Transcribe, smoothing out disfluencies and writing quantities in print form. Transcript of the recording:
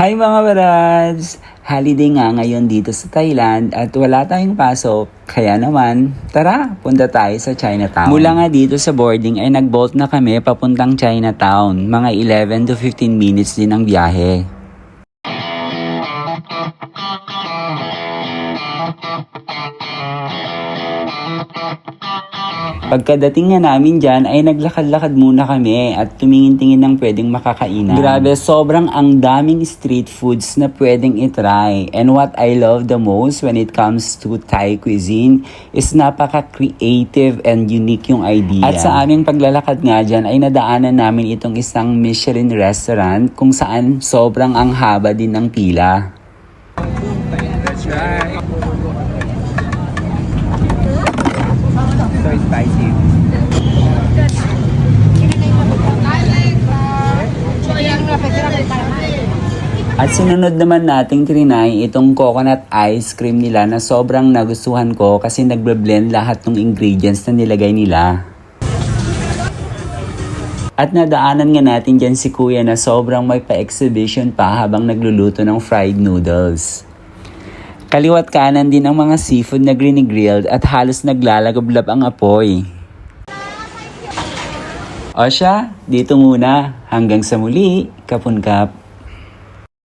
Hi mga barads! Holiday nga ngayon dito sa Thailand at wala tayong pasok. Kaya naman, tara, punta tayo sa Chinatown. Mula nga dito sa boarding ay nag-bolt na kami papuntang Chinatown. Mga 11 to 15 minutes din ang biyahe. Pagkadating nga namin dyan ay naglakad-lakad muna kami at tumingin-tingin ng pwedeng makakainan. Grabe, sobrang ang daming street foods na pwedeng itry. And what I love the most when it comes to Thai cuisine is napaka-creative and unique yung idea. At sa aming paglalakad nga dyan ay nadaanan namin itong isang Michelin restaurant kung saan sobrang ang haba din ng pila. That's right. So spicy. At sinunod naman nating trinay itong coconut ice cream nila na sobrang nagustuhan ko kasi nagbe-blend lahat ng ingredients na nilagay nila. At nadaanan nga natin dyan si Kuya na sobrang may pa-exhibition pa habang nagluluto ng fried noodles. Kaliwat kanan din ang mga seafood na grilled at halos naglalagablab ang apoy. O siya, dito muna. Hanggang sa muli, Kapun Kap.